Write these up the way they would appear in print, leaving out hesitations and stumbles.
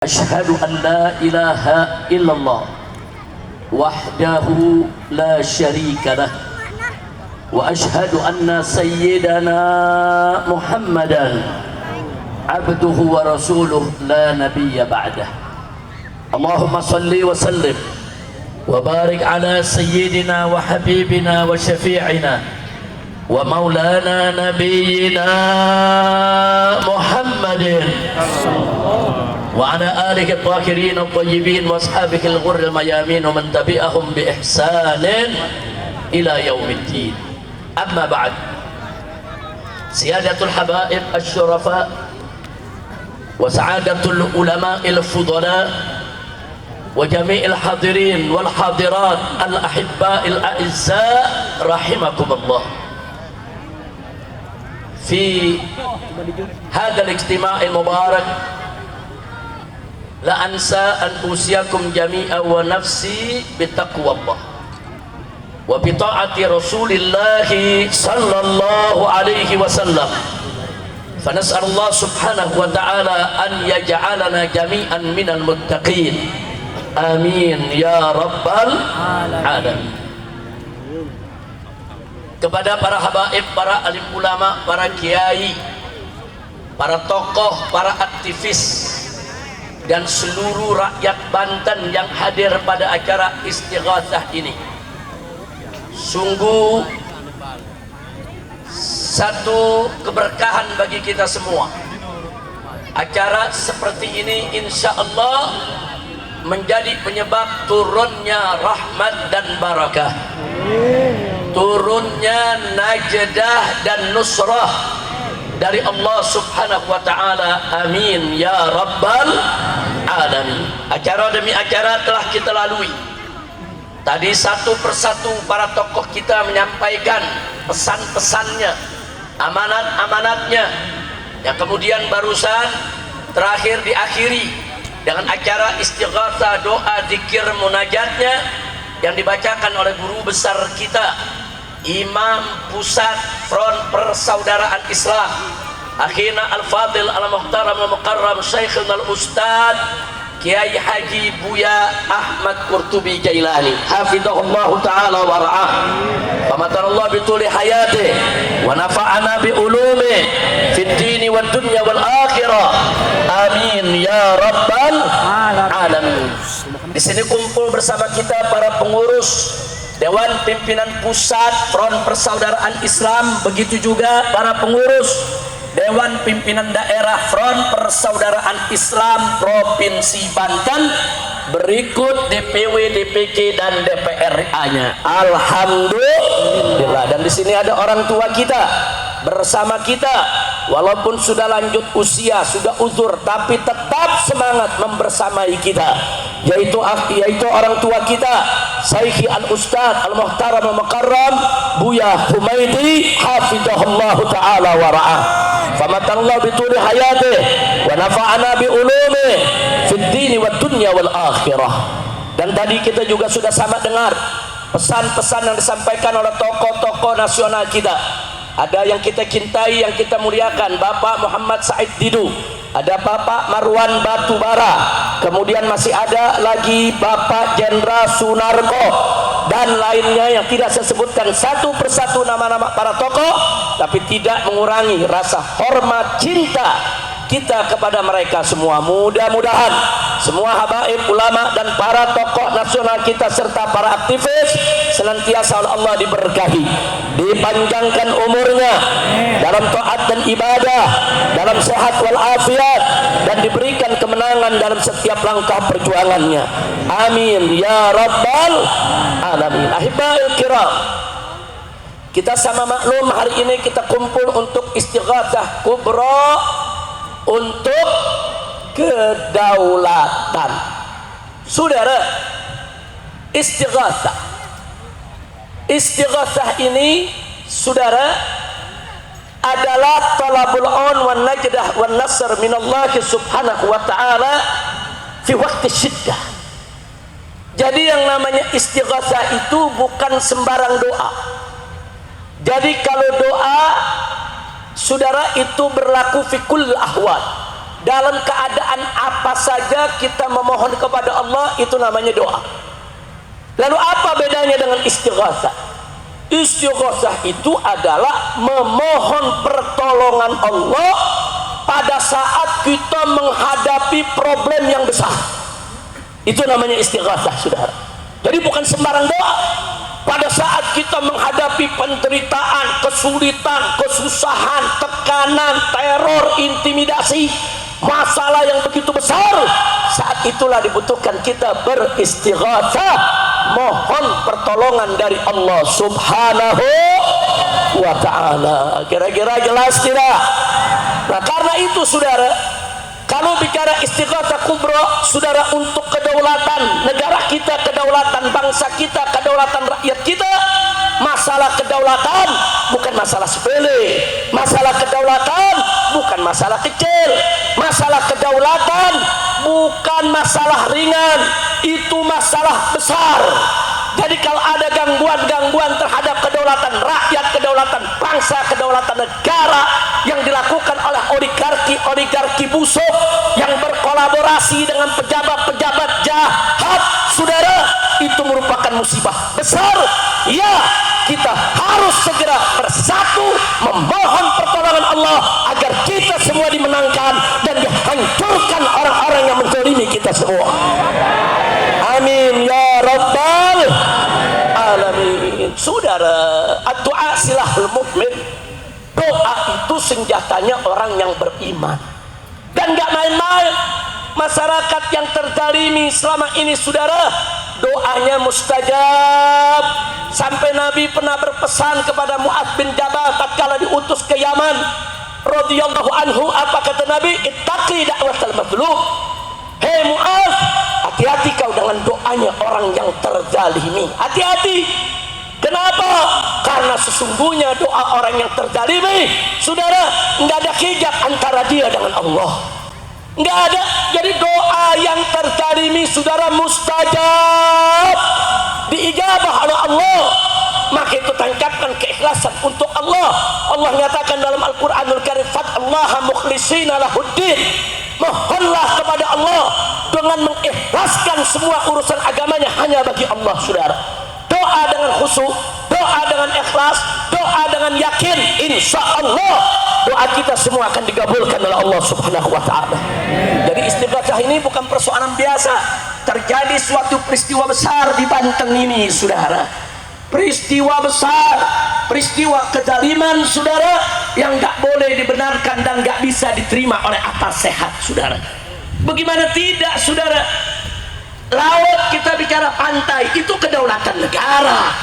Asyhadu an la ilaha illallah wahdahu la syarika lah wa asyhadu anna sayyidana Muhammadan abduhu wa rasuluh la nabiyya ba'dah. Allahumma salli wa sallim wa barik ala sayyidina wa habibina wa syafi'ina wa maulana nabiyyina Muhammadin wa ala alihi at-tahirin at-tayyibin wa ashabihi al-ghurr al-mayamin wa man tabi'ahum bi ihsanin ila yaumiddin. Amma ba'd. Siyadatul habaib asy-syurafa wa sa'adatul ulama al-fudala wa jami'il hadirin wal hadirat al-ahibba al-a'izza rahimakumullah. Fi hadha al-ijtima' al-mubarak la ansa an usiyakum jami'a wa nafsi bitaqwallah wa bi ta'ati Rasulillah sallallahu alaihi wasallam. Fa nas'alullah subhanahu wa ta'ala an yaj'alana jami'an minal muttaqin. Amin ya rabbal alamin. Kepada para habaib, para alim ulama, para kiai, para tokoh, para aktivis dan seluruh rakyat Banten yang hadir pada acara istighatsah ini, sungguh satu keberkahan bagi kita semua. Acara seperti ini insya Allah menjadi penyebab turunnya rahmat dan barakah, turunnya najdah dan nusrah dari Allah subhanahu wa ta'ala. Amin ya rabbal alamin. Acara demi acara telah kita lalui. Tadi satu persatu para tokoh kita menyampaikan pesan-pesannya, amanat-amanatnya, yang kemudian barusan terakhir diakhiri dengan acara istighatsah, doa, zikir, munajatnya yang dibacakan oleh guru besar kita, Imam Pusat Front Persaudaraan Islam, akhina Al-Fadil Al-Muhtaram Al-Mukarram Syekhuna Al-Ustad Kiai Haji Buya Ahmad Qurtubi Jailani hafizahullah ta'ala wa ra'ah, famatarallah bituli hayatih wa nafa'ana bi ulumi fid dini wad dunya wal akhirah. Amin ya rabbal alamin. Di sini kumpul bersama kita para pengurus Dewan Pimpinan Pusat Front Persaudaraan Islam, begitu juga para pengurus Dewan Pimpinan Daerah Front Persaudaraan Islam Provinsi Banten, berikut DPW, DPC dan DPRA-nya. Alhamdulillah. Dan di sini ada orang tua kita bersama kita, walaupun sudah lanjut usia, sudah uzur, tapi tetap semangat membersamai kita, yaitu orang tua kita Syekh Al-Ustad Al-Muhtaram Al-Mukarram Buya Humaidi hafizahullah ta'ala wa ra'ah, famatallahu bituli hayatih wa nafa'ana bi ulumi fid dini wad dunya wal akhirah. Dan tadi kita juga sudah sama dengar pesan-pesan yang disampaikan oleh tokoh-tokoh nasional kita. Ada yang kita cintai, yang kita muliakan, Bapak Muhammad Said Didu, ada Bapak Marwan Batubara, kemudian masih ada lagi Bapak Jenderal Sunarko dan lainnya yang tidak saya sebutkan satu persatu nama-nama para tokoh, tapi tidak mengurangi rasa hormat cinta kita kepada mereka semua. Mudah-mudahan semua habaib, ulama dan para tokoh nasional kita serta para aktivis senantiasa oleh Allah diberkahi, dipanjangkan umurnya dalam taat dan ibadah, dalam sehat wal afiat, dan diberikan kemenangan dalam setiap langkah perjuangannya. Amin ya rabbal alamin. Ahibba'il kiram, kita sama maklum hari ini kita kumpul untuk istighatsah kubra, untuk kedaulatan. Saudara, istighatsah ini saudara adalah talabul aun wan najdah wan nasr minallah subhanahu wa ta'ala fi waqti syiddah. Jadi yang namanya istighatsah itu bukan sembarang doa. Jadi kalau doa saudara itu berlaku fi kull ahwal, dalam keadaan apa saja kita memohon kepada Allah, itu namanya doa. Lalu apa bedanya dengan istighatsah? Istighatsah itu adalah memohon pertolongan Allah pada saat kita menghadapi problem yang besar. Itu namanya istighatsah, saudara. Jadi bukan sembarang doa. Pada saat kita menghadapi penderitaan, kesulitan, kesusahan, tekanan, teror, intimidasi, masalah yang begitu besar, saat itulah dibutuhkan kita beristighatsah, mohon pertolongan dari Allah Subhanahu wa ta'ala. Kira-kira jelas tidak? Nah, karena itu saudara, kalau bicara istighatsah kubra, saudara, untuk kedaulatan negara kita, kedaulatan bangsa kita, kedaulatan rakyat kita, masalah kedaulatan bukan masalah sepele. Masalah kedaulatan bukan masalah kecil. Masalah kedaulatan bukan masalah ringan, itu masalah besar. Jadi kalau ada gangguan-gangguan terhadap kedaulatan rakyat, kedaulatan bangsa, kedaulatan negara yang dilakukan oleh oligarki busuk yang berkolaborasi dengan pejabat-pejabat jahat, saudara, itu merupakan musibah besar. Ya, kita harus segera bersatu memohon pertolongan Allah agar kita semua dimenangkan dan dihancurkan orang-orang yang menzalimi kita semua. Amin ya rabbal alamin. Saudara, doa silahul mukmin. Doa itu senjatanya orang yang beriman, dan gak main-main. Masyarakat yang terzalimi selama ini, saudara, doanya mustajab. Sampai Nabi pernah berpesan kepada Mu'adz bin Jabal tatkala diutus ke Yaman radhiyallahu anhu, apa kata Nabi? Ittaqi da'watal mazlum. Hei Mu'adz, hati-hati kau dengan doanya orang yang terzalimi. Hati-hati. Kenapa? Karena sesungguhnya doa orang yang terzalimi, saudara, nggak ada hijab antara dia dengan Allah. Nggak ada. Jadi doa yang terzalimi, saudara, mustajab, diijabah oleh Allah. Maka itu tancapkan keikhlasan untuk Allah. Allah nyatakan dalam Al-Quranul Karim, "Fattallaha mukhlishina lahuddin." Mohonlah kepada Allah dengan mengikhlaskan semua urusan agamanya hanya bagi Allah, saudara. Doa dengan khusyuk, doa dengan ikhlas, doa dengan yakin, insya Allah doa kita semua akan digabulkan oleh Allah Subhanahu wa ta'ala. Jadi istighatsah ini bukan persoalan biasa. Terjadi suatu peristiwa besar di Banten ini, saudara. Peristiwa besar, peristiwa kezaliman, saudara, yang gak boleh dibenarkan dan gak bisa diterima oleh akal sehat, saudara. Bagaimana tidak, saudara? Laut, kita bicara pantai, itu kedaulatan negara,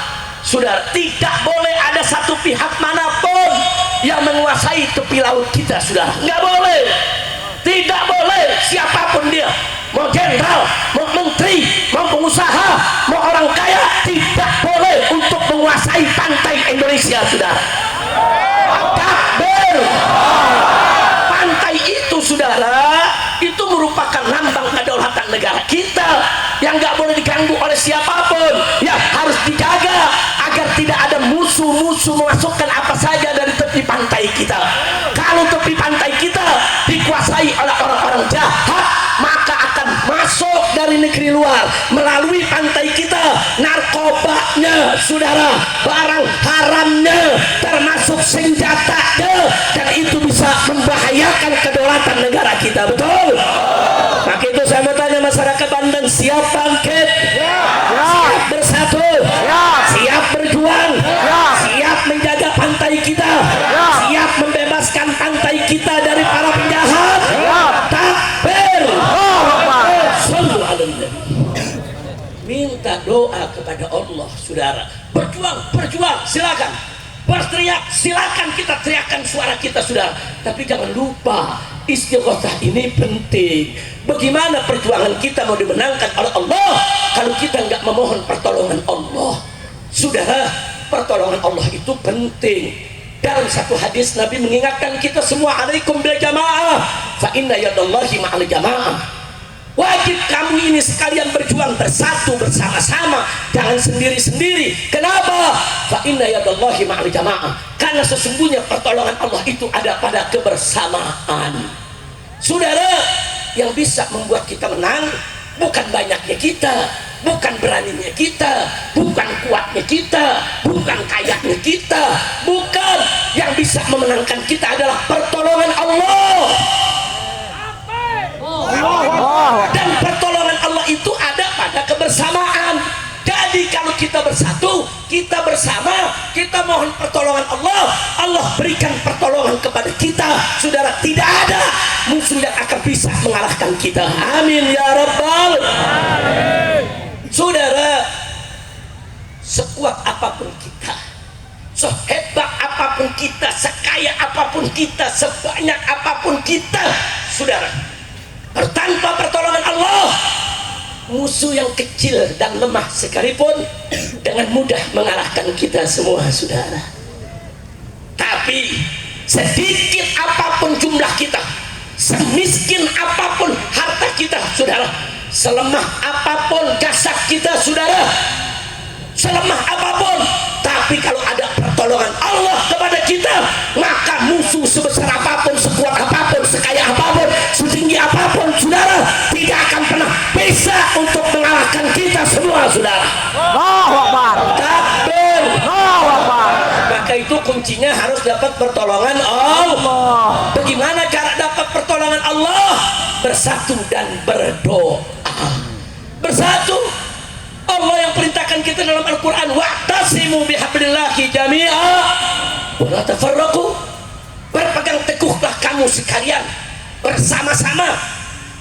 saudara. Tidak boleh ada satu pihak manapun yang menguasai tepi laut kita, saudara. Nggak boleh. Tidak boleh, siapapun dia, mau jenderal, mau menteri, mau pengusaha, mau orang kaya, tidak boleh untuk menguasai pantai Indonesia, saudara. Takbir. Pantai itu, saudara, itu merupakan lambang kedaulatan negara kita yang nggak boleh diganggu oleh siapapun, yang harus dijaga agar tidak ada musuh-musuh memasukkan apa saja dari tepi pantai kita. Kalau tepi pantai kita dikuasai oleh orang-orang jahat, maka akan masuk dari negeri luar melalui pantai kita narkobanya, saudara, barang haramnya, termasuk senjatanya, dan itu bisa membahayakan kedaulatan negara kita, betul? Maka itu saya mau tanya masyarakat Banten, siap bangkit? Siap bersatu? Siap berjuang? Siap menjaga pantai kita? Siap membebaskan pantai kita dari para penjahat? Takbir! Sallu ala Nabi. Minta doa kepada Allah, saudara. Berjuang, berjuang, silakan. Berteriak, silakan kita teriakkan suara kita, saudara. Tapi jangan lupa, istighatsah ini penting. Bagaimana perjuangan kita mau dimenangkan oleh Allah kalau kita nggak memohon pertolongan Allah? Saudara, pertolongan Allah itu penting. Dalam satu hadis Nabi mengingatkan kita semua, alaikum bil jamaah, fa inna yadallahi ma'al jamaah. Wajib kamu ini sekalian berjuang bersatu bersama-sama, jangan sendiri-sendiri. Kenapa? Fa inna yadallahi ma'al jamaah. Karena sesungguhnya pertolongan Allah itu ada pada kebersamaan. Saudara, yang bisa membuat kita menang bukan banyaknya kita, bukan beraninya kita, bukan kuatnya kita, bukan kayanya kita, bukan. Yang bisa memenangkan kita adalah pertolongan Allah. Dan pertolongan Allah itu ada pada kebersamaan. Jadi kalau kita bersatu, kita bersama, kita mohon pertolongan Allah, Allah berikan pertolongan kepada kita. Saudara, tidak ada musuh yang akan bisa mengalahkan kita. Amin ya rabbal alamin. Saudara, sekuat apapun kita, sehebat apapun kita, sekaya apapun kita, sebanyak apapun kita, saudara, tanpa pertolongan Allah, musuh yang kecil dan lemah sekalipun dengan mudah mengalahkan kita semua, saudara. Tapi sedikit apapun jumlah kita, semiskin apapun harta kita, saudara, selemah apapun jasad kita, saudara, selemah apapun, tapi kalau ada pertolongan Allah kepada kita, maka musuh sebesar apapun, sekuat apapun, sekaya apapun, setinggi apapun, saudara, tidak akan pernah bisa untuk mengalahkan kita semua, saudara. Takbir. Maka itu kuncinya harus dapat pertolongan Allah. Bagaimana cara dapat pertolongan Allah? Bersatu dan berdoa. Bersatu. Allah yang perintahkan kita dalam Al-Quran, wa'tasimu bihablillahi jami'a wa la tafarraqu. Berpegang teguhlah kamu sekalian bersama-sama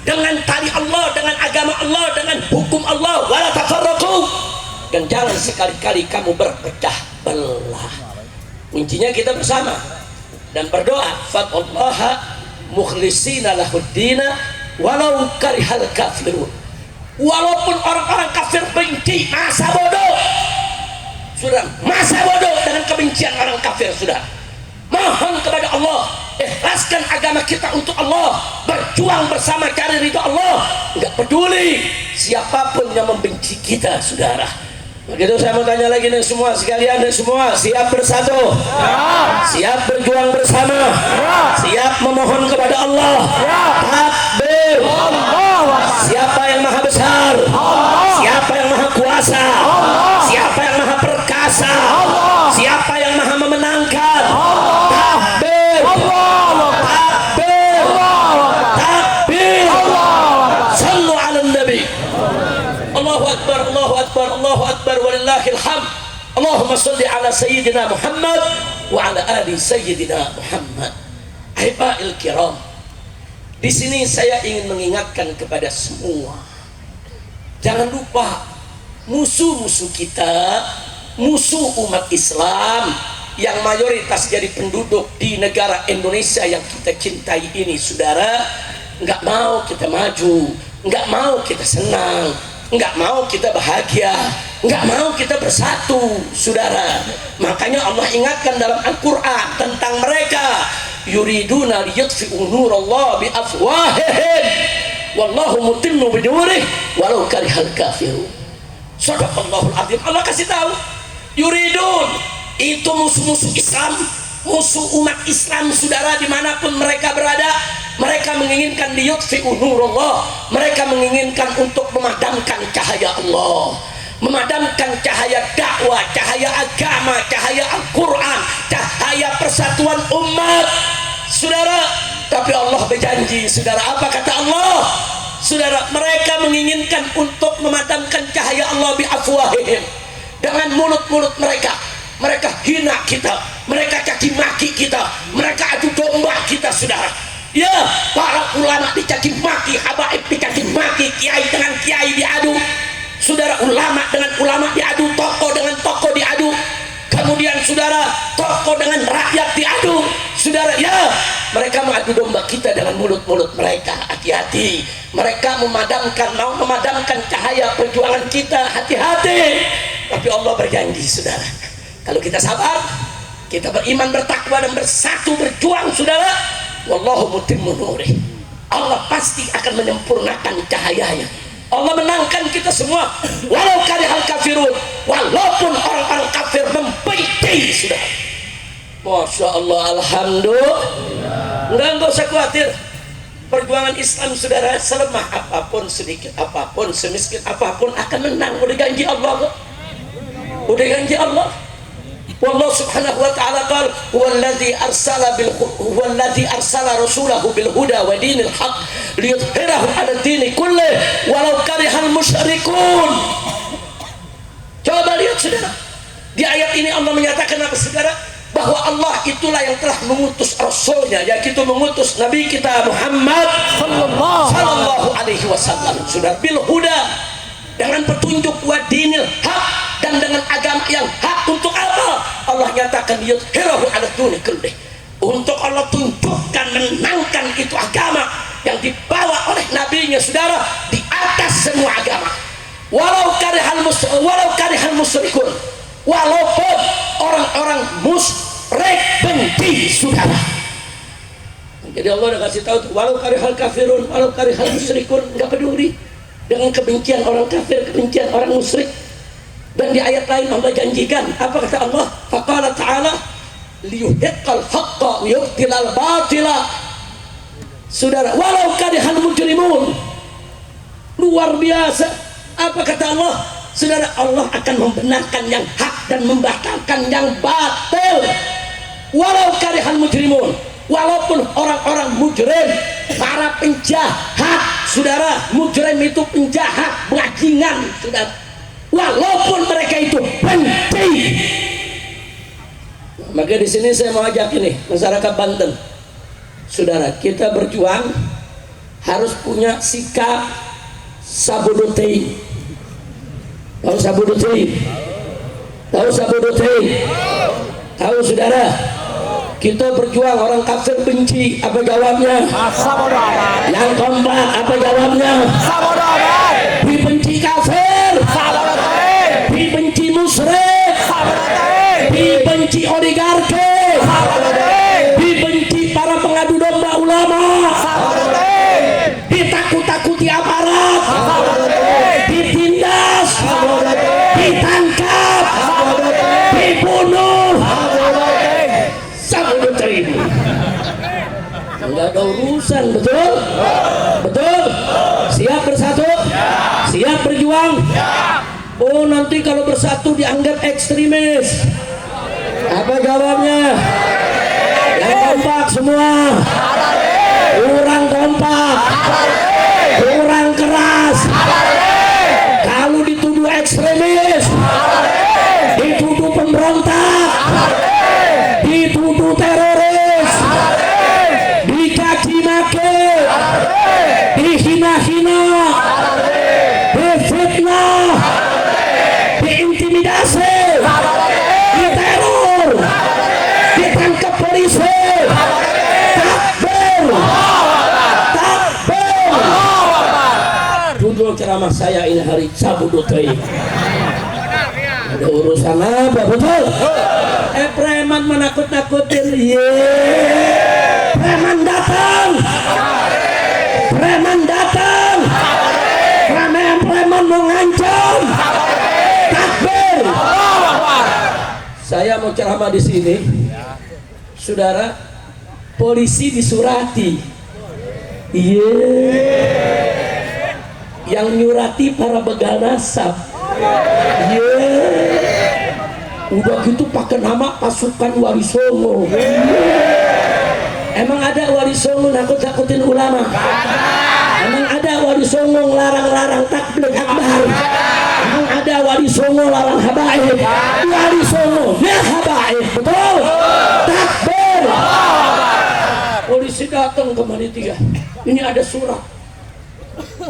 dengan tali Allah, dengan agama Allah, dengan hukum Allah, wa la tafarraqu, dan jangan sekali-kali kamu berpecah belah. Kuncinya kita bersama dan berdoa, fatallaha mukhlisina lahuddina walau karihal kafirun. Walaupun orang-orang kafir benci, masa bodoh, sudah masa bodoh dengan kebencian orang kafir, sudah mohon kepada Allah, ikhlaskan agama kita untuk Allah, berjuang bersama cari ridho Allah, nggak peduli siapapun yang membenci kita, saudara. Begitu saya mau tanya lagi nih semua sekalian, dan semua siap bersatu, siap berjuang bersama, siap memohon kepada Allah. Takbir. Siapa yang maha besar? Siapa yang maha kuasa? Siapa yang maha perkasa? Siapa yang maha memenangkan? Takbir. Takbir. Takbir. Sallu ala nabi. Allahu akbar, Allahu akbar, Allahu akbar, walillahil hamd. Allahumma salli ala sayyidina Muhammad wa ala ali sayyidina Muhammad. Ahibba'il kiram, di sini saya ingin mengingatkan kepada semua, jangan lupa musuh-musuh kita, musuh umat Islam yang mayoritas jadi penduduk di negara Indonesia yang kita cintai ini, saudara, nggak mau kita maju, nggak mau kita senang, nggak mau kita bahagia, nggak mau kita bersatu, saudara. Makanya Allah ingatkan dalam Al-Quran tentang mereka, yuriduna liyutfi'u nurallah biafwahihim wallahu mutimmu binurih walau karihal kafirun. Shadaqallahul azim. Allah kasih tahu, yuridun itu musuh-musuh Islam, musuh umat Islam, saudara, dimanapun mereka berada, mereka menginginkan liyutfi'u nurallah, mereka menginginkan untuk memadamkan cahaya Allah, memadamkan cahaya dakwah, cahaya agama, cahaya Al-Quran, cahaya persatuan umat, saudara. Tapi Allah berjanji, saudara, apa kata Allah? Saudara, mereka menginginkan untuk memadamkan cahaya Allah biafwahihim, dengan mulut-mulut mereka. Mereka hina kita, mereka caci maki kita, mereka adu domba kita, saudara. Ya, para ulama dicaci maki, habaib dicaci maki, kiai dengan kiai diadu, saudara, ulama dengan ulama diadu, tokoh dengan tokoh diadu, kemudian saudara, tokoh dengan rakyat diadu, saudara. Ya, mereka mengadu domba kita dengan mulut-mulut mereka. Hati-hati, mereka mau memadamkan cahaya perjuangan kita, hati-hati. Tapi Allah berjanji, saudara, kalau kita sabar, kita beriman, bertakwa, dan bersatu berjuang, saudara, wallahu mutimmu nurih, Allah pasti akan menyempurnakan cahayanya. Allah menangkan kita semua walau karihal kafirun, walaupun orang-orang kafir membenci, saudara. Masya Allah, alhamdulillah. Enggak usah khawatir, Perjuangan Islam saudara, selemah apapun, sedikit apapun, semiskin apapun akan menang. Udah janji Allah kok. Udah janji Allah. Wallahu subhanahu wa ta'ala qala huwallazi arsala rasulahu bil huda wa dinil haq liyudhhirahu 'ala dini kulli walau karihal musyrikun. Coba lihat saudara. Di ayat ini Allah menyatakan apa saudara? Bahwa Allah itulah yang telah mengutus Rasulnya, yaitu mengutus Nabi kita Muhammad sallallahu alaihi wasallam sudah bil huda, dengan petunjuk wa dinil haq, dan dengan agama yang hak. Untuk apa? Allah nyatakan yudhhirahu 'ala dini kulli, untuk Allah tunjukkan, menangkan itu agama yang dibawa oleh nabinya saudara di atas semua agama, walau karihal musyrikun, walaupun orang-orang musyrik benci saudara. Jadi Allah udah kasih tahu tuh, walau karihal kafirun, walau karihal musyrikun, nggak peduli dengan kebencian orang kafir, kebencian orang musyrik. Dan di ayat lain Allah janjikan, apa kata Allah? Faqala ta'ala liyuhiqqal haqqa wa yubtilal batila. Saudara, walau karihal mujrimun. Luar biasa. Apa kata Allah? Saudara, Allah akan membenarkan yang hak dan membatalkan yang batil. Walau karihal mujrimun, walaupun orang-orang mujrim, para penjahat, saudara, mujrim itu penjahat, bajingan, saudara, walaupun mereka itu benci. Maka di sini saya mau ajak ini masyarakat Banten, saudara, kita berjuang harus punya sikap sabudutei. Tahu sabudutei? Tahu sabudutei? Tahu saudara? Kita berjuang, orang kafir benci, apa jawabnya? Yang keempat, apa jawabnya? Dibenci kafir, dibenci musyrik, dibenci oligarki, dibenci para pengadu domba ulama, ditakut-takuti aparat, ditindas, ditangkap, dibunuh. Enggak ada urusan, betul? Betul? Siap bersatu? Siap berjuang? Oh, nanti kalau bersatu dianggap ekstremis. Apa jawabnya? Yang kompak semua. Kurang kompak, kurang keras. Kalau dituduh ekstremis, dituduh pemberontak, dituduh teroris, dicaci maki, dihina-hina, difitnah, diintimidasi, diteror, ditangkap polisi. Takbir, takbir. Judul ceramah saya ini hari Sabudutei. Ada urusan apa, betul? Preman menakut-nakutin, preman datang, preman datang, preman mengancam. Takbir. Saya mau ceramah di sini, saudara. Polisi disurati, yang nyurati para begal nasab. Udah gitu pakai nama pasukan Wali Songo. Emang ada Wali Songo nakut-nakutin ulama? Emang ada Wali Songo ngelarang-larang takbir akbar? Emang ada Wali Songo larang habaib? Wali Songo ya habaib, betul? Takbir. Polisi datang ke panitia, ini ada surat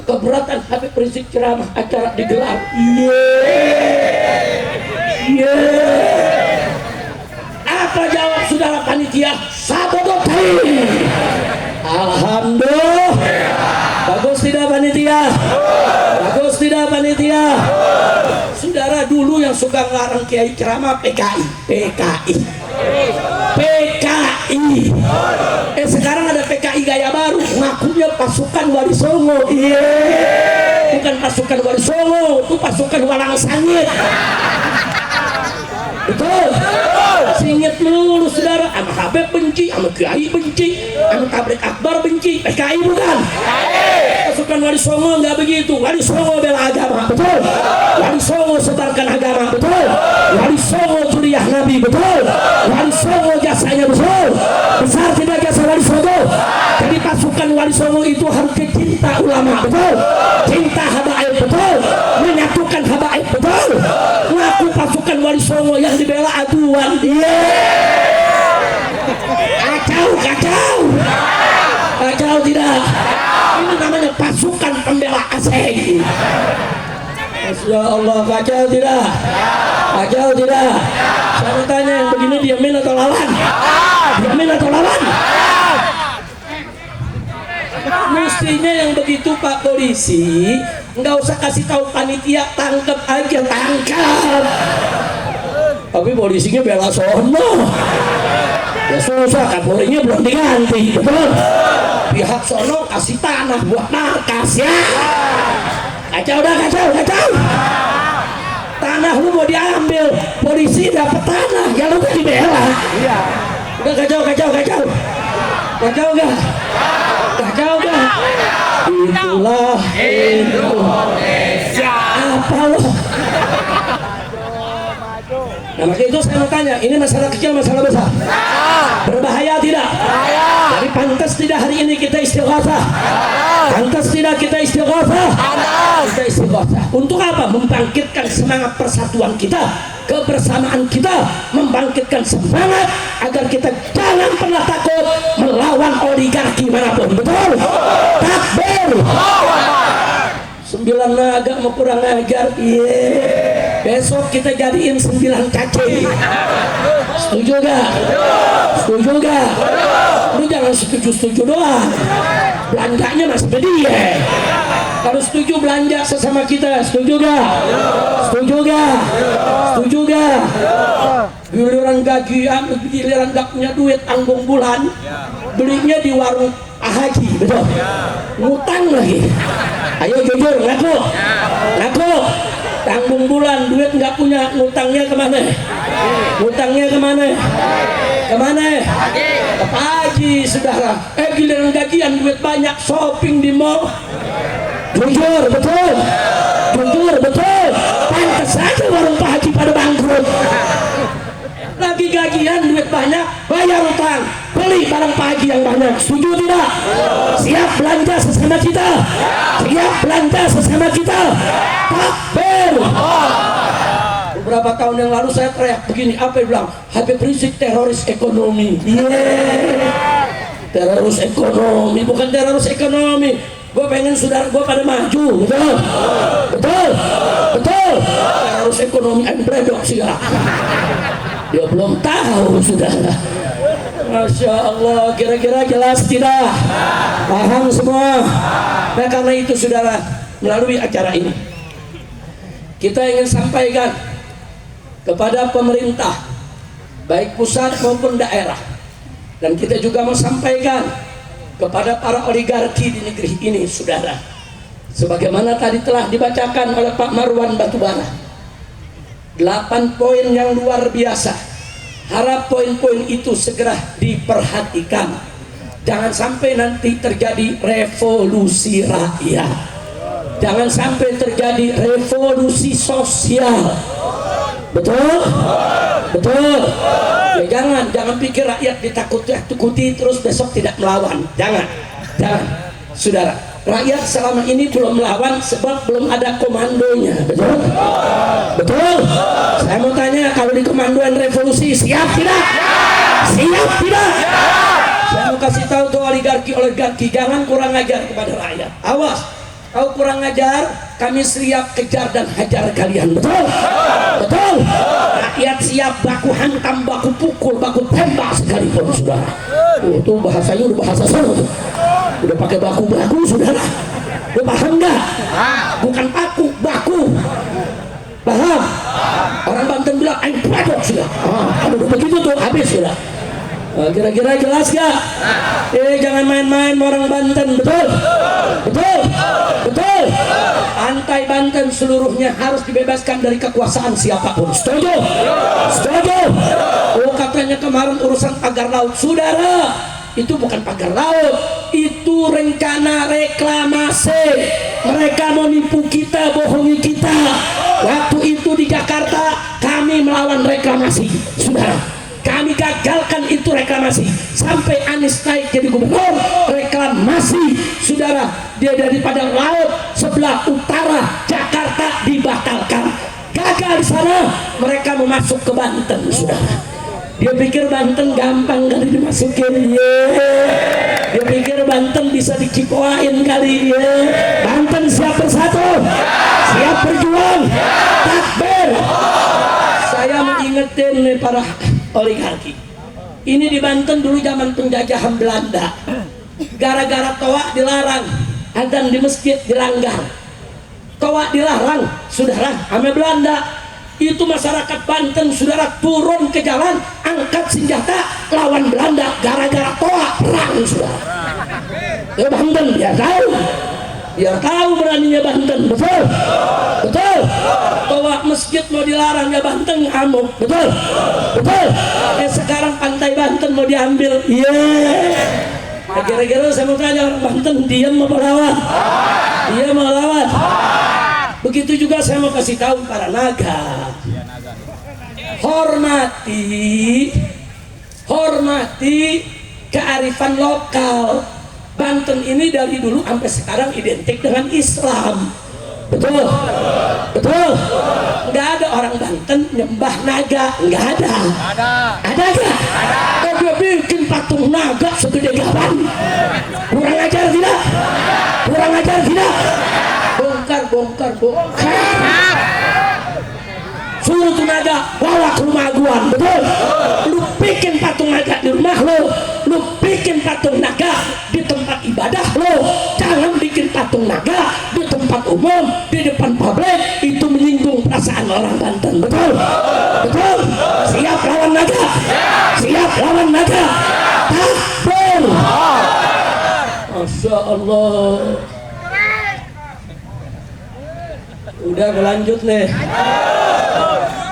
keberatan Habib Rizik ceramah, acara digelar. Apa jawab saudara panitia? Sabudutei. Alhamdulillah. Bagus tidak panitia? Bagus tidak panitia? Saudara, dulu yang suka ngelarang kiai ceramah PKI. Sekarang ada PKI gaya baru, ngakunya pasukan Wali Songo. Bukan pasukan Wali Songo, itu pasukan Walang Sangit. Betul. Singit melulu saudara, sama Habib benci, sama Kiai benci, sama Tablik Akbar benci. PKI bukan? Pasukan Wali Songo nggak begitu. Wali Songo bela agama, betul. Wali Songo sebarkan agama, betul. Wali Songo juriah Nabi, betul. Wali Songo jasanya betul. Besar tidak jasa Wali Songo? Jadi pasukan Wali Songo itu harus cinta ulama, betul. Cinta habaib, betul. Menyatukan habaib, betul. Ngaku pasukan Wali Songo yang dibela aduan. Kacau, kacau. Kacau tidak? Ini namanya pasukan pembela asing. Masya Allah, kacau tidak? Kacau tidak? Saya tanya yang begini diamin atau lawan? Diamin atau lawan? Mestinya yang begitu Pak Polisi nggak usah kasih tahu panitia, tangkap aja, tangkap. Tapi polisinya bela sono. Ya susah, Kapolrinya belum diganti, betul. Pihak sono kasih tanah buat markas ya. Kacau dah, kacau, kacau. Tanah lu mau diambil, polisi dapat tanah, ya lu gak dibela. Udah kacau, kacau, kacau. Kacau gak? Kacau gak? Itulah Indonesia. Apa lo? Nah makanya itu saya mau tanya, ini masalah kecil, masalah besar? Berbahaya tidak? Jadi pantas tidak hari ini kita istighatsah? Pantas tidak kita istighatsah? Kita istighatsah. Untuk apa? Membangkitkan semangat persatuan kita, kebersamaan kita, membangkitkan semangat agar kita jangan pernah takut melawan oligarki manapun. Betul? Takbir. 9 naga mau kurang ajar. Besok kita jadiin 9 cacing. Setuju gak? Setuju gak? Lu jangan setuju-setuju doang, belanjanya masih dia. Kalau setuju belanja sesama kita, setuju gak? Setuju gak? Setuju gak? Giliran gajian, giliran gak punya duit anggung bulan, belinya di warung Haji, betul? Ngutang lagi. Ayo jujur, ngaku. Ngaku. Tanggung bulan, duit nggak punya, ngutangnya kemana? Ngutangnya kemana? Kemana? Ke Haji, saudara. Giliran gajian, duit banyak, shopping di mall. Jujur, betul. Jujur, betul. Pantes saja warung Pak Haji pada bangkrut. Lagi gajian, duit banyak, bayar utang, beli barang Pak Haji yang banyak. Setuju tidak? Siap belanja sesama kita? Siap belanja sesama kita? Takbir. Beberapa tahun yang lalu saya teriak begini, apa yang bilang? Habib Rizik teroris ekonomi. Teroris ekonomi, bukan teroris ekonomi. Gue pengen saudara gue pada maju, betul? Betul? Betul? Teroris ekonomi bredok sih ya. Dia belum tahu saudara. Masya Allah, kira-kira jelas tidak? Paham semua? Nah karena itu saudara, melalui acara ini kita ingin sampaikan kepada pemerintah baik pusat maupun daerah, dan kita juga mau sampaikan kepada para oligarki di negeri ini saudara, sebagaimana tadi telah dibacakan oleh Pak Marwan Batubara, 8 poin yang luar biasa. Harap poin-poin itu segera diperhatikan. Jangan sampai nanti terjadi revolusi rakyat. Jangan sampai terjadi revolusi sosial. Betul? Betul? Ya jangan pikir rakyat ditakut-takuti terus besok tidak melawan. Jangan. Saudara, rakyat selama ini belum melawan sebab belum ada komandonya. Betul? Betul? Saya mau tanya, kalau di komandoan revolusi siap tidak? Siap tidak? Saya mau kasih tahu ke oligarki, jangan kurang ajar kepada rakyat. Awas, kau kurang ajar, kami siap kejar dan hajar kalian. Betul? Betul? Rakyat siap baku hantam, baku pukul, baku tembak sekalipun, saudara. Itu bahasanya udah bahasa sana tuh. Udah pakai baku-baku saudara. Lu paham nggak? Bukan paku, baku. Paham? Orang Banten bilang aing pradok sudah. Kalau udah begitu tuh habis sudah. Kira-kira jelas gak? Jangan main-main orang Banten, betul? Betul, betul. Pantai Banten seluruhnya harus dibebaskan dari kekuasaan siapapun. Setuju? Setuju? Oh, katanya kemarin urusan pagar laut. Saudara, itu bukan pagar laut, itu rencana reklamasi. Mereka mau nipu kita, bohongi kita. Waktu itu di Jakarta kami melawan reklamasi, saudara. Kami gagalkan itu reklamasi sampai Anies naik jadi gubernur. Reklamasi, saudara, dia dari padang laut sebelah utara Jakarta dibatalkan. Gagal di sana, mereka mau masuk ke Banten, saudara. Dia pikir Banten gampang kali dimasukin, dia pikir Banten bisa dicipoain kali, Banten siap bersatu, siap berjuang, takbir. Saya mengingetin nih para oligarki. Ini di Banten dulu zaman penjajahan Belanda. Gara-gara toa dilarang, adzan di masjid dilanggar. Toa dilarang, saudara, sama Belanda. Itu masyarakat Banten, saudara, turun ke jalan, angkat senjata lawan Belanda gara-gara toa, perang, saudara. Ya Banten, biar tahu beraninya Banten, betul, betul. Toa masjid mau dilarang ya Banten ngamuk, betul, betul. Sekarang pantai Banten mau diambil, Nah, kira-kira saya mau tanya orang Banten, diam mau lawan? Dia mau lawan. Begitu juga saya mau kasih tahu para naga, hormati kearifan lokal. Banten ini dari dulu sampai sekarang identik dengan Islam, betul, betul. Nggak ada orang Banten nyembah naga, nggak ada. Ada nggak? Oh, dia bikin patung naga segede gaban. Kurang ajar tidak? Kurang ajar tidak? Bongkar. Suruh tuh naga bawa ke rumah aguan, betul. Lu bikin patung naga di rumah lu bikin patung naga di tempat ibadah lo. Jangan bikin patung naga di tempat umum, di depan publik. Itu menyinggung perasaan orang Banten, betul, betul. Siap lawan naga, siap lawan naga. Takbir. Masya Allah. Udah berlanjut nih.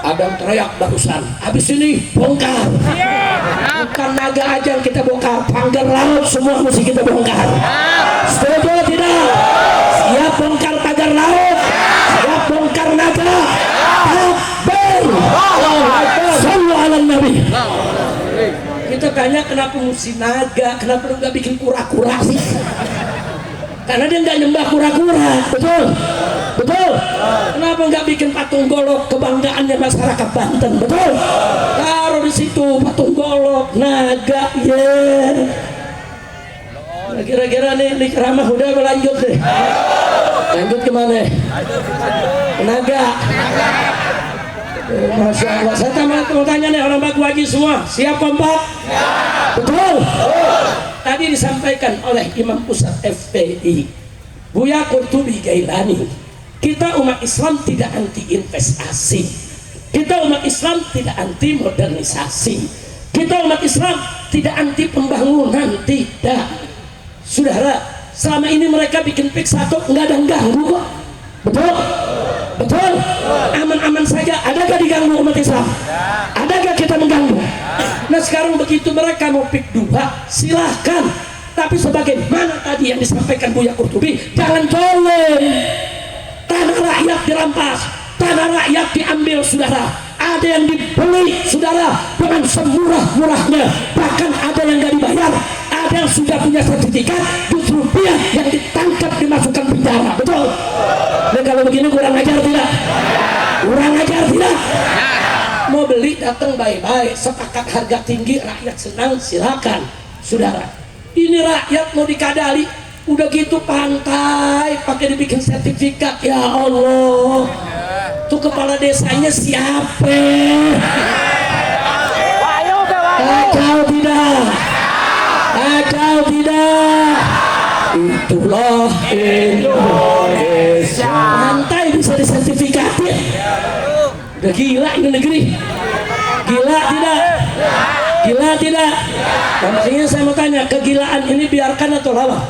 Adam teriak barusan, habis ini bongkar. Bukan naga aja yang kita bongkar, pagar laut semua mesti kita bongkar. Setuju tidak? Siap bongkar pagar laut, siap bongkar naga. Takbir. Sallu ala Nabi. Kita tanya kenapa mesti naga, kenapa lu gak bikin kura-kura sih? Karena dia nggak nyembah kura-kura, betul, betul. Kenapa nggak bikin patung golok kebanggaannya masyarakat Banten, betul? Taruh di situ patung golok naga, Nah, kira-kira nih ceramah udah berlanjut deh. Lanjut kemana? Naga. Masya Allah. Saya mau tanya nih orang Baku Haji semua, siap kompak? Betul. Tadi disampaikan oleh Imam Pusat FPI Buya Qurtubi Gailani, kita umat Islam tidak anti investasi, kita umat Islam tidak anti modernisasi, kita umat Islam tidak anti pembangunan, tidak. Saudara, selama ini mereka bikin pik satu nggak ada yang ganggu kok, betul, betul, aman-aman saja. Adakah diganggu umat Islam? Adakah kita mengganggu? Nah sekarang begitu mereka mau pik dua, silahkan. Tapi sebagaimana tadi yang disampaikan Buya Qurtubi, jangan zolim. Tanah rakyat dirampas, tanah rakyat diambil, saudara. Ada yang dibeli, saudara, dengan semurah-murahnya. Bahkan ada yang nggak dibayar, ada yang sudah punya sertifikat, justru dia yang ditangkap dimasukkan penjara, betul. Dan kalau begini kurang ajar tidak? Kurang ajar tidak? Mau beli datang baik-baik, sepakat harga tinggi, rakyat senang, silakan, saudara. Ini rakyat mau dikadali, udah gitu pantai pakai dibikin sertifikat, ya Allah. Tuh kepala desanya siapa? Kacau tidak? Kacau tidak? Itulah Indonesia. Pantai bisa disertifikatin. Udah gila ini negeri. Gila tidak? Gila tidak? Nah, makanya saya mau tanya, kegilaan ini biarkan atau lawan?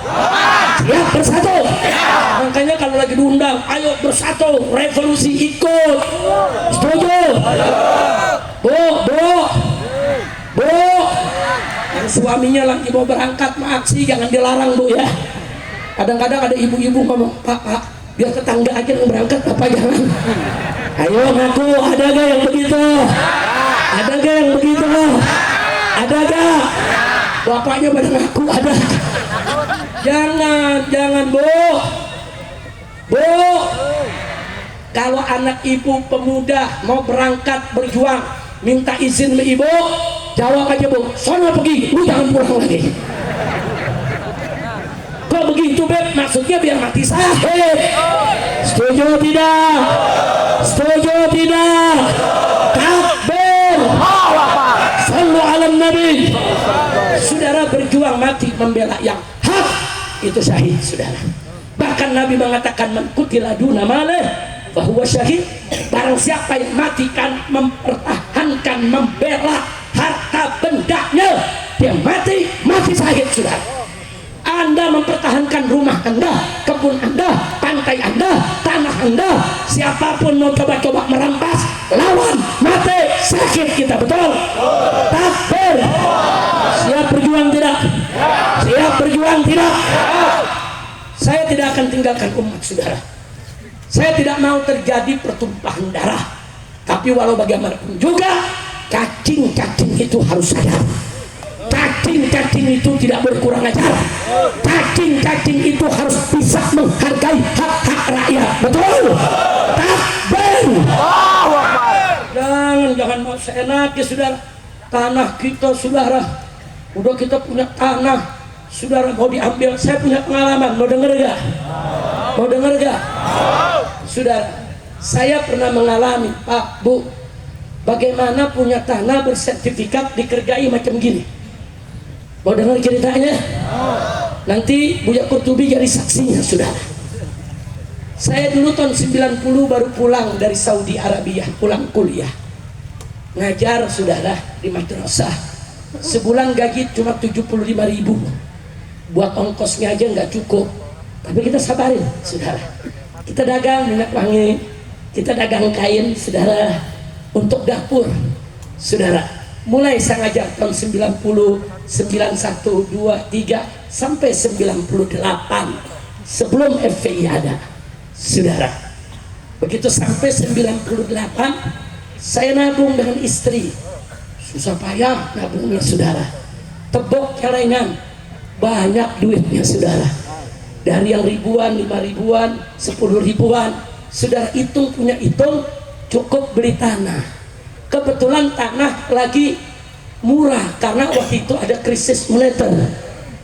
Siap bersatu. Makanya kalau lagi diundang, ayo bersatu, revolusi ikut. Setuju? Bu, yang suaminya lagi mau berangkat aksi jangan dilarang bu ya. Kadang-kadang ada ibu-ibu ngomong, pak, biar tetangga aja yang berangkat, apa jangan. Ayo ngaku, ada gak yang begitu? Ada gak yang begitu? Ada gak? Bapaknya pada ngaku ada. Jangan bu. Kalau anak ibu pemuda mau berangkat berjuang, minta izin sama ibu, jawab aja bu, sono pergi, lu jangan pulang lagi. Kok begitu beb? Maksudnya biar mati sahih. Setuju tidak? Setuju tidak? Takbir. Sallu ala nabi. Saudara berjuang mati membela yang hak, itu syahid saudara. Bahkan Nabi mengatakan man qutila duna malih bahwa syahid. Barang siapa yang matikan mempertahankan membela harta bendanya, dia mati syahid saudara. Anda mempertahankan rumah Anda, kebun Anda, pantai Anda, tanah Anda, siapapun mau coba-coba merampas, lawan, mati, sakit kita, betul? Takbir. Siap berjuang tidak? Siap berjuang tidak? Saya tidak akan tinggalkan umat saudara. Saya tidak mau terjadi pertumpahan darah. Tapi walau bagaimanapun juga, cacing-cacing itu harus sadar. Cacing-cacing itu tidak berkurang ajar. Cacing-cacing itu harus bisa menghargai hak-hak rakyat. Betul? Takbir. Jangan mau seenaknya saudara. Tanah kita saudara, udah kita punya tanah saudara, mau diambil. Saya punya pengalaman, mau denger gak? Mau denger gak? Saudara, saya pernah mengalami, Pak, Bu, bagaimana punya tanah bersertifikat dikerjai macam gini. Mau dengar ceritanya? Nanti Buya Kurtubi jadi saksinya saudara. Saya dulu tahun 90 baru pulang dari Saudi Arabia, pulang kuliah ngajar saudara di madrasah. Sebulan gaji cuma 75.000, buat ongkosnya aja nggak cukup. Tapi kita sabarin saudara. Kita dagang minyak wangi, kita dagang kain saudara, untuk dapur saudara. Mulai saya ngajar tahun 90, 91, 2, 3 sampai 98 sebelum FPI ada saudara. Begitu sampai 98 saya nabung dengan istri, susah payah nabungnya saudara. Tebok celengan, banyak duitnya saudara. Dari yang ribuan, 5 ribuan, 10 ribuan saudara, hitung punya hitung cukup beli tanah. Kebetulan tanah lagi murah karena waktu itu ada krisis moneter.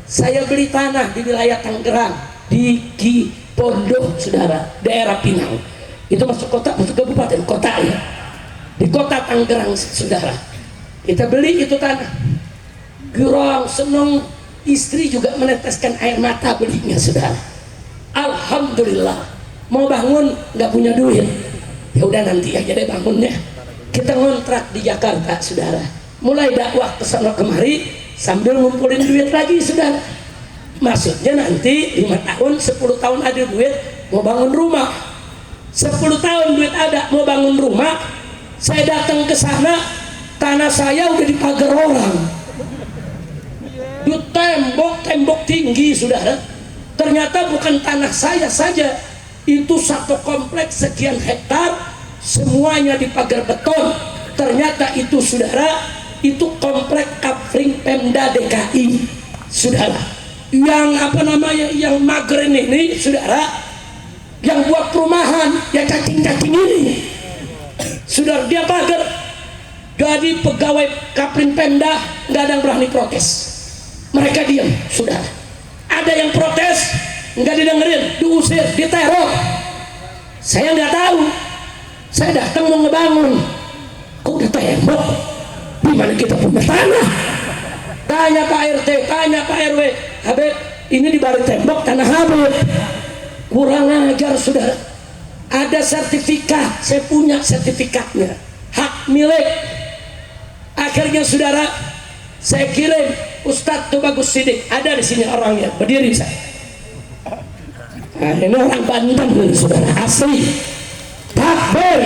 Saya beli tanah di wilayah Tangerang, di Pondok saudara, daerah Pinang. Itu masuk kota, masuk kabupaten, kota ya. Di kota Tangerang saudara. Kita beli itu tanah. Girang, seneng, istri juga meneteskan air mata belinya saudara. Alhamdulillah. Mau bangun nggak punya duit. Ya udah nanti aja deh bangunnya. Kita ngontrak di Jakarta saudara. Mulai dakwah ke sana kemari sambil ngumpulin duit lagi saudara. Maksudnya nanti 5 tahun, 10 tahun ada duit mau bangun rumah. 10 tahun duit ada mau bangun rumah. Saya datang ke sana, tanah saya udah dipagar orang. Di tembok tinggi saudara. Ternyata bukan tanah saya saja, itu satu kompleks sekian hektar, semuanya dipagar beton. Ternyata itu saudara, itu komplek Kapling Pemda DKI saudara. Yang apa namanya, yang magren ini saudara, yang buat perumahan, yang cacing-cacing ini saudara, dia pagar. Jadi pegawai Kapling Pemda nggak ada yang berani protes, mereka diam saudara. Ada yang protes nggak didengerin, diusir, diteror. Saya nggak tahu, saya datang mau ngebangun, kok udah tembok, di mana kita punya tanah? Tanya Pak RT, tanya Pak RW, Habib, ini di balik tembok tanah Habib. Kurang ajar saudara. Ada sertifikat, saya punya sertifikatnya, hak milik. Akhirnya saudara, Saya kirim Ustadz Tubagus Sidik, ada di sini orangnya, berdiri saya. Nah, ini orang Banten nih, saudara, asli. Takbir.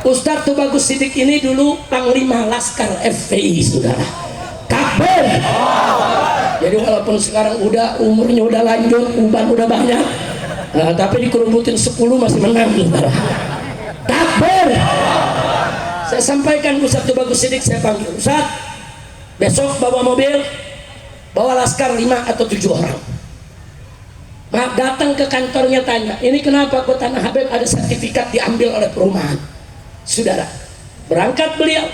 Ustadz Tubagus Sidik ini dulu Panglima Laskar FPI, saudara. Takbir. Jadi walaupun sekarang udah umurnya udah lanjut, uban udah banyak, tapi dikerubutin 10 masih menang, saudara. Takbir. Saya sampaikan Ustadz Tubagus Sidik, saya panggil, Ustadz, besok bawa mobil, bawa laskar 5 atau 7 orang. Datang ke kantornya, tanya, ini kenapa kok Tanah Habib ada sertifikat diambil oleh perumahan? Saudara, berangkat beliau,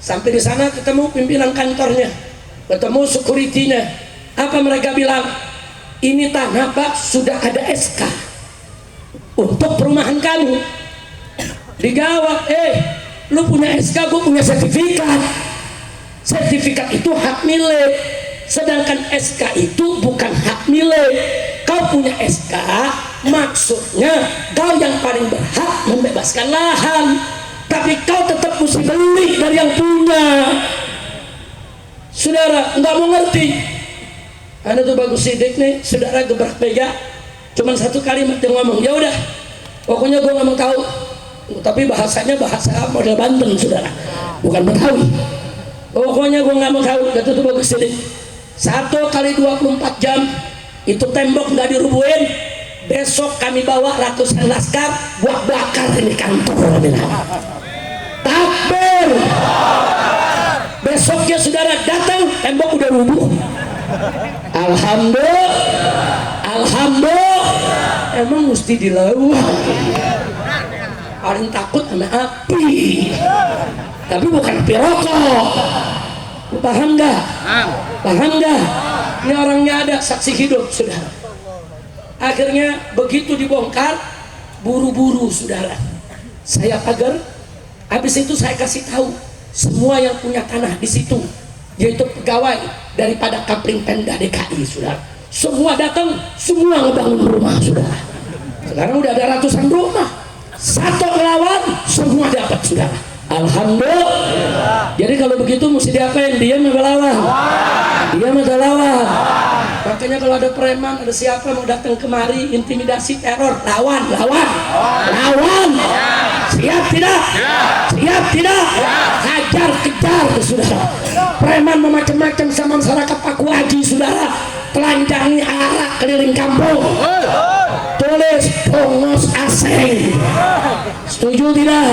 sampai di sana ketemu pimpinan kantornya, ketemu security-nya. Apa mereka bilang? Ini tanah Pak sudah ada SK untuk perumahan kamu. Digawat, lu punya SK, gue punya sertifikat. Sertifikat itu hak milik, sedangkan SK itu bukan hak milik. Kau punya SK, maksudnya kau yang paling berhak membebaskan lahan, tapi kau tetap mesti beli dari yang punya. Saudara nggak mau ngerti. Anda tuh Bagus Sidik nih, saudara gebrak meja, cuman satu kalimat yang ngomong, ya udah, pokoknya gue nggak mau tahu. Tapi bahasanya bahasa model Banten, saudara, bukan Betawi. Pokoknya gue nggak mau tahu. Kata tuh Bagus Sidik, 1 kali 24 jam itu tembok nggak dirubuhin, besok kami bawa ratusan laskar buat bakar ini kantor. Takbir. Besoknya saudara datang, tembok udah rubuh. Alhamdulillah, alhamdulillah. Emang mesti dilawan. Paling takut sama api, tapi bukan api rokok. Paham nggak? Paham nggak? Ini orangnya ada, saksi hidup, saudara. Akhirnya begitu dibongkar, buru-buru, saudara, saya pagar. Habis itu saya kasih tahu semua yang punya tanah di situ, yaitu pegawai daripada Kapling Pemda DKI, saudara. Semua datang, semua ngebangun rumah, saudara. Sekarang udah ada ratusan rumah. Satu ngelawan, semua dapat, saudara. Alhamdulillah. Jadi kalau begitu mesti diapain? Diam atau lawan? Diam atau lawan? Makanya kalau ada preman, ada siapa mau datang kemari, intimidasi, teror, lawan, lawan, lawan. Siap tidak? Siap tidak? Hajar, kejar, saudara. Preman memacam-macam sama masyarakat Paku Haji, saudara. Telanjangi arak keliling kampung. Tulis Bongos Aseng. Setuju tidak?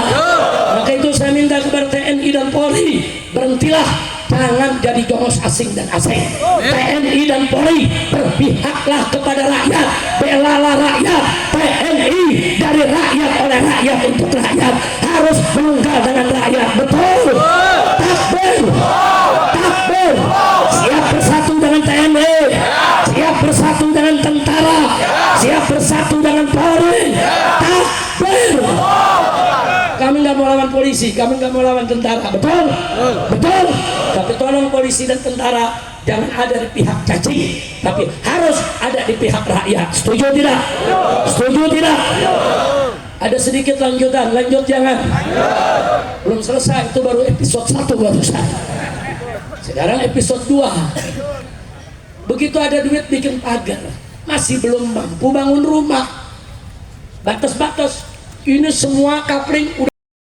Maka itu saya minta kepada TNI dan Polri, berhentilah, jangan jadi jongos asing dan asing. TNI dan Polri, berpihaklah kepada rakyat, belalah rakyat. TNI dari rakyat, oleh rakyat, untuk rakyat, harus menunggal dengan rakyat. Betul? Takbir, takbir. Siap bersatu dengan TNI, siap bersatu dengan tentara, siap bersatu dengan Polri. Takbir. Kami nggak mau lawan polisi, kami nggak mau lawan tentara, betul? Betul. Tapi tolong polisi dan tentara jangan ada di pihak cacing, tapi harus ada di pihak rakyat. Setuju tidak? Setuju tidak? Ada sedikit lanjutan, lanjut jangan. Belum selesai, itu baru episode 1 barusan. Sekarang episode 2. Begitu ada duit bikin pagar, masih belum mampu bangun rumah. Batas-batas, ini semua kapling udah